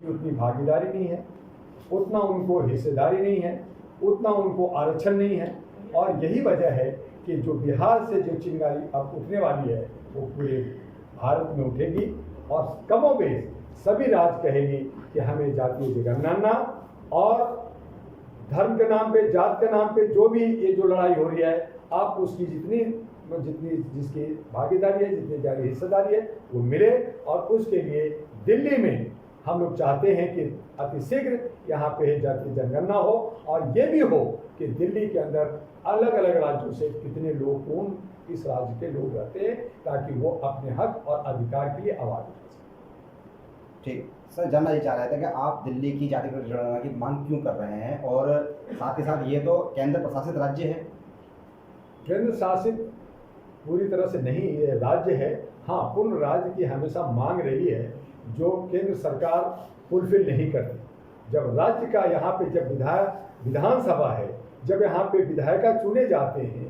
उतनी भागीदारी नहीं है, उतना उनको हिस्सेदारी नहीं है, उतना उनको आरक्षण नहीं है। और यही वजह है कि जो बिहार से जो चिंगारी अब उठने वाली है वो पूरे भारत में उठेगी और कमोबेश सभी राज्य कहेंगे कि हमें जातीय जनगणना और धर्म के नाम पे, जात के नाम पे जो भी ये जो लड़ाई हो रही है, आप उसकी जितनी जिसकी भागीदारी है, जितनी ज्यादा हिस्सेदारी है वो मिले। और उसके लिए दिल्ली में हम लोग चाहते हैं कि अतिशीघ्र यहाँ पे जातीय जनगणना हो और ये भी हो कि दिल्ली के अंदर अलग अलग राज्यों से कितने लोग, कौन किस राज्य के लोग रहते हैं, ताकि वो अपने हक और अधिकार के लिए आवाज उठा सकें। ठीक सर, जानना ये चाह रहे थे कि आप दिल्ली की जातीय जनगणना की मांग क्यों कर रहे हैं, और साथ ही साथ ये तो केंद्र प्रशासित राज्य है। केंद्र शासित पूरी तरह से नहीं ये राज्य है। हाँ, पूर्ण राज्य की हमेशा मांग रही है जो केंद्र सरकार फुलफिल नहीं करती। जब राज्य का यहाँ पे जब विधानसभा है, जब यहाँ पे विधायिका चुने जाते हैं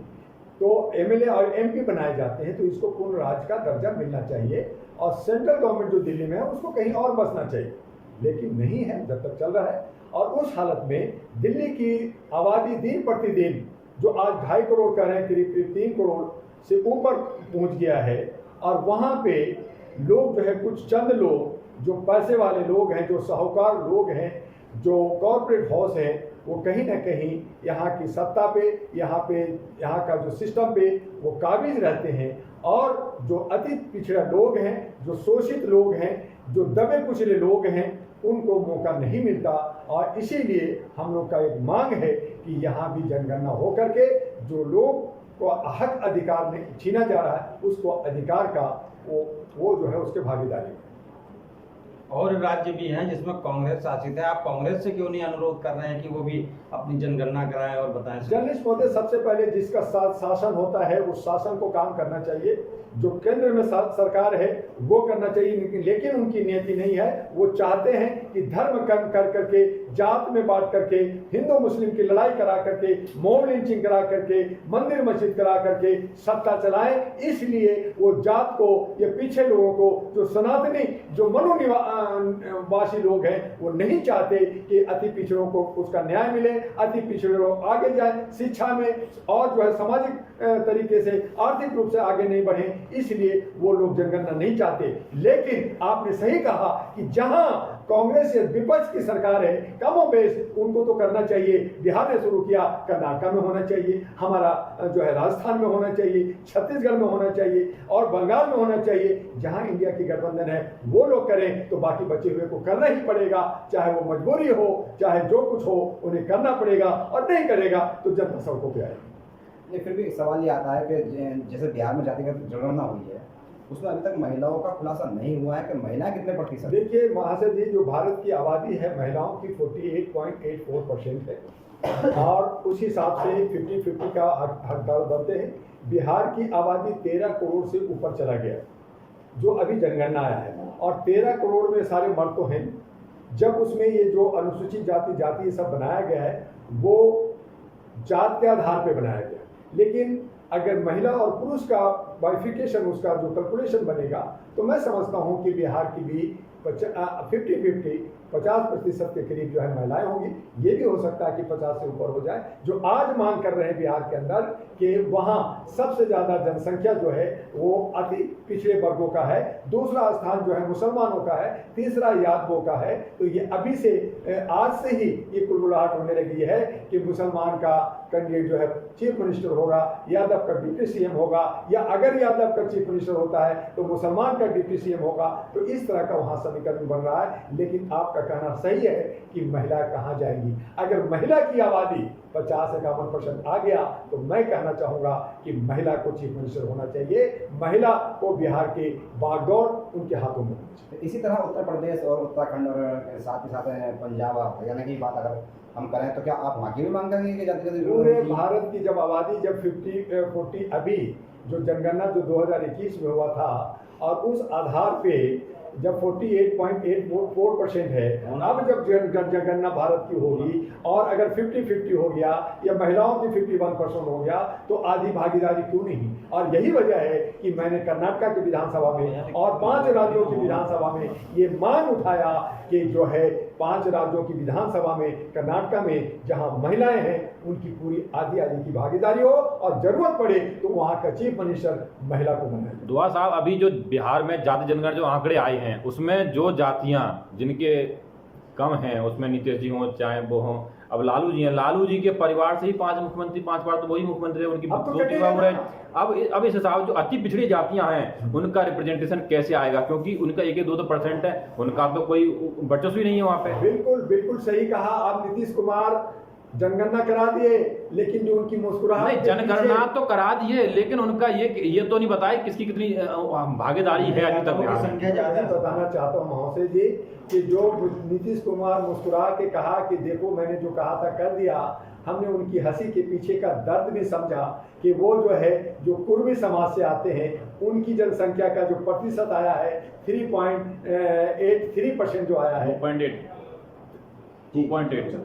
तो एमएलए और एमपी बनाए जाते हैं, तो इसको पूर्ण राज्य का दर्जा मिलना चाहिए और सेंट्रल गवर्नमेंट जो दिल्ली में है उसको कहीं और बसना चाहिए, लेकिन नहीं है, जब तक चल रहा है। और उस हालत में दिल्ली की आबादी दिन प्रतिदिन जो आज 2.5 करोड़ कह रहे हैं, करीब 3 करोड़ से ऊपर पहुंच गया है। और वहाँ पे लोग जो है, कुछ चंद लोग जो पैसे वाले लोग हैं, जो साहूकार लोग हैं, जो कॉर्पोरेट हाउस हैं, वो कहीं ना कहीं यहाँ की सत्ता पे, यहाँ का जो सिस्टम पे वो काबिज रहते हैं। और जो अति पिछड़ा लोग हैं, जो शोषित लोग हैं, जो दबे कुचले लोग हैं, उनको मौका नहीं मिलता। और इसीलिए हम लोग का एक मांग है कि यहाँ भी जनगणना हो करके जो लोग को हक अधिकार में छीना जा रहा है, उसको अधिकार का वो जो है उसके भागीदारी। और राज्य भी हैं जिसमें कांग्रेस शासित है, आप कांग्रेस से क्यों नहीं अनुरोध कर रहे हैं कि वो भी अपनी जनगणना कराएं और बताएं? जर्नलिस्ट महोदय, सबसे पहले जिसका शासन होता है उस शासन को काम करना चाहिए। जो केंद्र में सरकार है वो करना चाहिए, लेकिन उनकी नीति नहीं है। वो चाहते हैं कि धर्म कर्म कर करके, जात में बांट करके, हिंदू मुस्लिम की लड़ाई करा करके, मॉब लिंचिंग करा करके, मंदिर मस्जिद करा करके सत्ता चलाएं। इसलिए वो जात को, ये पीछे लोगों को, जो सनातनी, जो वासी लोग हैं, वो नहीं चाहते कि अति पिछड़ों को उसका न्याय मिले, अति पिछड़े लोग आगे जाए शिक्षा में और जो है सामाजिक तरीके से, आर्थिक रूप से आगे नहीं बढ़े। इसलिए वो लोग जनगणना नहीं चाहते। लेकिन आपने सही कहा कि जहां कांग्रेस या विपक्ष की सरकार है, कमोबेश उनको तो करना चाहिए। बिहार ने शुरू किया, कर्नाटक में होना चाहिए, हमारा जो है राजस्थान में होना चाहिए, छत्तीसगढ़ में होना चाहिए और बंगाल में होना चाहिए। जहां इंडिया की गठबंधन है वो लोग करें, तो बाकी बचे हुए को करना ही पड़ेगा, चाहे वो मजबूरी हो, चाहे जो कुछ हो, उन्हें करना पड़ेगा। और नहीं करेगा तो जनता सड़कों पर आएगी। नहीं, फिर भी सवाल ये आता है कि जैसे बिहार में जातिगत जनगणना हुई है, उसमें अभी तक महिलाओं का खुलासा नहीं हुआ है कि महिलाएं कितने प्रतिशत। देखिए महाशय जी, जो भारत की आबादी है महिलाओं की 48.84% है और उस हिसाब से 50-50 का हकदार बनते हैं। बिहार की आबादी 13 करोड़ से ऊपर चला गया जो अभी जनगणना आया है, और 13 करोड़ में सारे मर्द तो हैं। जब उसमें ये जो अनुसूचित जाति ये सब बनाया गया है वो जात के आधार पर बनाया गया, लेकिन अगर महिला और पुरुष का बाइफिकेशन, उसका जो कैलकुलेशन बनेगा, तो मैं समझता हूं कि बिहार की भी 50% के करीब जो है महिलाएं होंगी। ये भी हो सकता है कि 50 से ऊपर हो जाए। जो आज मांग कर रहे हैं बिहार के अंदर कि वहां सबसे ज्यादा जनसंख्या जो है वो अति पिछड़े वर्गों का है, दूसरा स्थान जो है मुसलमानों का है, तीसरा यादवों का है। तो ये अभी से, आज से ही ये कुलबुलाहट होने लगी है कि मुसलमान का कैंडिडेट जो है चीफ मिनिस्टर होगा, यादव का डिप्टी सीएम होगा, या अगर यादव का चीफ मिनिस्टर होता है तो मुसलमान का डिप्टी सीएम होगा। तो इस तरह का वहां समीकरण बन रहा है। लेकिन आपका कहना सही है कि महिला कहां जाएंगी। अगर महिला की आबादी 50-51% आ गया तो मैं कहना चाहूंगा कि महिला को चीफ मिनिस्टर होना चाहिए। महिला को बिहार के बागडोर उनके हाथों में होनी चाहिए। इसी तरह उत्तर प्रदेश और उत्तराखंड और साथ ही साथ पंजाब, हरियाणा की बात अगर हम करें तो क्या आप वहाँ की भी मांग करेंगे कि जातिगत पूरे भारत की जब आबादी जब 50-40 अभी जो जनगणना जो 2021 में हुआ था, और उस आधार पे जब 48.84% है, अब जब जनगणना भारत की होगी और अगर 50-50 हो गया या महिलाओं की 51% हो गया तो आधी भागीदारी क्यों नहीं। और यही वजह है कि मैंने कर्नाटक की विधानसभा में और 5 राज्यों की विधानसभा में ये मांग उठाया कि जो है 5 राज्यों की विधानसभा में कर्नाटक में जहां महिलाएं हैं उनकी पूरी आधी की भागीदारी हो और जरूरत पड़े तो वहां का चीफ मिनिस्टर महिला को बनाए। दुआ साहब, अभी जो बिहार में जाति जनगणना जो आंकड़े आए हैं उसमें जो जातियां जिनके कम हैं उसमें नीतीश जी हों चाहे वो हों, अब लालू जी हैं, लालू जी के परिवार से ही 5 मुख्यमंत्री, 5 बार तो वही मुख्यमंत्री रहे, उनकी अब तो 2 विवाह हो रहे हैं। अब इस हिसाब जो अति पिछड़ी जातियां हैं उनका रिप्रेजेंटेशन कैसे आएगा, क्योंकि उनका 1-2% है, उनका तो कोई वर्चस्व ही नहीं है वहाँ पे। बिल्कुल बिल्कुल सही कहा आप। नीतीश कुमार जनगणना करा दिए लेकिन जो उनकी मुस्कुराहट, नहीं जनगणना तो करा दिए लेकिन उनका ये तो नहीं बताया किसकी कितनी भागीदारी है अभी तक बिहार में। संख्या ज्यादा बताना चाहता हूँ महोदय जी कि जो नीतीश कुमार मुस्कुरा के कहा कि देखो मैंने जो कहा था कर दिया, हमने उनकी हंसी के पीछे का दर्द भी समझा कि वो जो है जो कुर्मी समाज से आते हैं उनकी जनसंख्या का जो प्रतिशत आया है 3.83% जो आया है, 2.8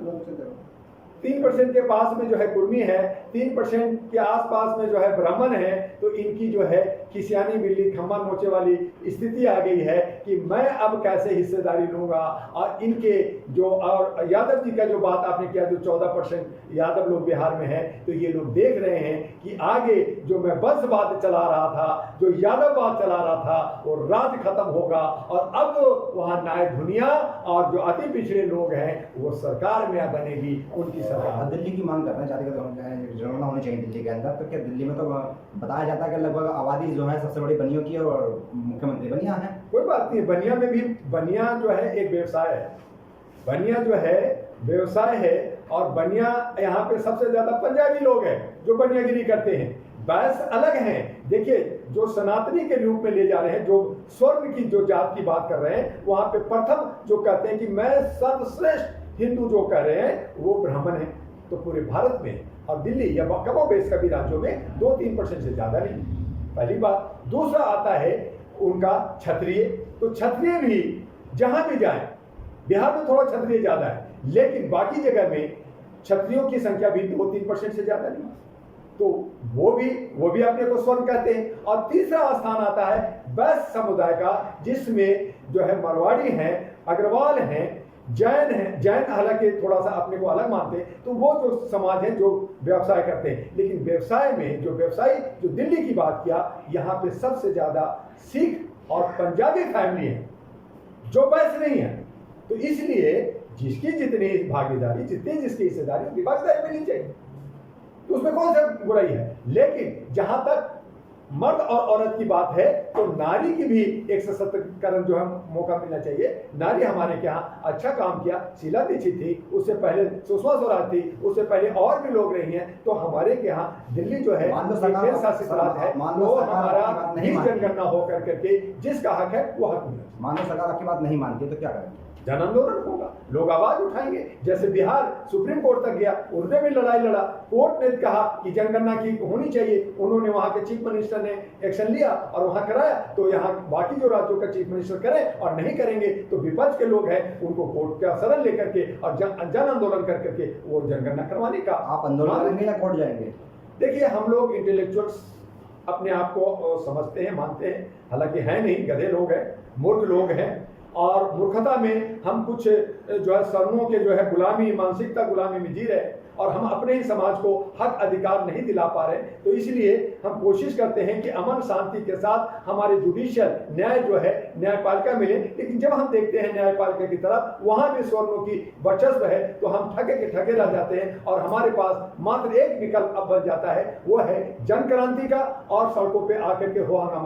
3% के पास में जो है कुर्मी है, 3% के आसपास में जो है ब्राह्मण है, तो इनकी जो है खिसियानी बिल्ली खम्बा नोचे वाली स्थिति आ गई है कि मैं अब कैसे हिस्सेदारी लूंगा। और इनके जो और यादव जी का जो बात आपने किया जो 14% यादव लोग बिहार में है, तो ये लोग देख रहे हैं कि आगे जो मैं वंशवाद चला रहा था, जो यादववाद चला रहा था, वो राज खत्म होगा और अब वहाँ न्याय दुनिया और जो अति पिछड़े लोग हैं वो सरकार में बनेगी, उनकी सरकार। दिल्ली की मांग करना चाहते हैं जनगणना होनी चाहिए दिल्ली के अंदर, तो क्या दिल्ली में तो बताया जाता है कि लगभग आबादी जो है सबसे बड़ी बनियों की और मुख्यमंत्री बनिया है। कोई बात नहीं, बनिया में भी बनिया जो है एक व्यवसाय है, बनिया जो है व्यवसाय है और बनिया यहाँ पे सबसे ज्यादा पंजाबी लोग हैं जो बनियागिरी करते हैं। बैस अलग हैं, देखिए जो सनातनी के रूप में ले जा रहे हैं, जो स्वर्ण की जो जात की बात कर रहे हैं, वहां पे प्रथम जो कहते हैं कि मैं सर्वश्रेष्ठ हिंदू जो कह रहे हैं वो ब्राह्मण है। तो पूरे भारत में और दिल्ली या कमोबेश का भी राज्यों में 2-3% से ज्यादा नहीं, पहली बात। दूसरा आता है उनका क्षत्रिय, तो क्षत्रिय भी जहां भी जाए, बिहार में थोड़ा क्षत्रिय ज्यादा है लेकिन बाकी जगह में क्षत्रियों की संख्या भी 2-3% से ज्यादा नहीं, तो वो भी अपने को स्वर्ण कहते हैं। और तीसरा स्थान आता है बैस समुदाय का, जिसमें जो है मरवाड़ी हैं, अग्रवाल हैं, जैन हैं। जैन हालांकि थोड़ा सा अपने को अलग मानते हैं, तो वो जो समाज है जो व्यवसाय करते हैं। लेकिन व्यवसाय में जो व्यवसायी जो दिल्ली की बात किया, यहाँ पे सबसे ज्यादा सिख और पंजाबी फैमिली है जो बैस नहीं है। तो इसलिए जिसकी जितनी भागीदारी, जितनी जिसकी हिस्सेदारी, उनकी भागीदारी मिलनी चाहिए, तो उसमें कौन सा बुराई है। लेकिन जहां तक मर्द और औरत की बात है तो नारी की भी एक सशक्तिकरण जो है मौका मिलना चाहिए। नारी हमारे यहाँ अच्छा काम किया, शीला दीक्षित थी, उससे पहले सुषमा स्वराज थी, उससे पहले और भी लोग रही हैं। तो हमारे यहाँ दिल्ली जो है केंद्र शासित राज्य है, वो हमारा जनगणना हो करके जिसका हक है वो हक मिलना। मान लो सरकार आपकी बात नहीं मानती तो क्या करेंगे? जन आंदोलन होगा, लोग आवाज उठाएंगे। जैसे बिहार सुप्रीम कोर्ट तक गया, उन्होंने भी लड़ाई लड़ा, कोर्ट ने कहा कि जनगणना की होनी चाहिए, उन्होंने वहां के चीफ मिनिस्टर ने एक्शन लिया और वहां कराया। तो यहाँ बाकी जो राज्यों का चीफ मिनिस्टर करें और नहीं करेंगे तो विपक्ष के लोग हैं उनको कोर्ट का शरण लेकर के और जन आंदोलन करके वो जनगणना करवाने का। आप आंदोलन करेंगे या कोर्ट जाएंगे? देखिए, हम लोग इंटेलेक्चुअल्स अपने आप को समझते हैं, मानते हैं, हालांकि है नहीं, गधे लोग हैं, मूर्ख लोग हैं और मूर्खता में हम कुछ जो है शर्मों के जो है गुलामी, मानसिकता गुलामी में जी रहे हैं और हम अपने ही समाज को हक अधिकार नहीं दिला पा रहे। तो इसलिए हम कोशिश करते हैं कि अमन शांति के साथ हमारे जुडिशियल न्याय जो है न्यायपालिका मिले। लेकिन जब हम देखते हैं न्यायपालिका की तरफ वहां भी स्वर्णों की वर्चस्व है तो हम ठगे के ठगे रह जाते हैं और हमारे पास मात्र एक विकल्प अब बन जाता है, वो है जन क्रांति का और सड़कों पर आकर के हो हंगामा।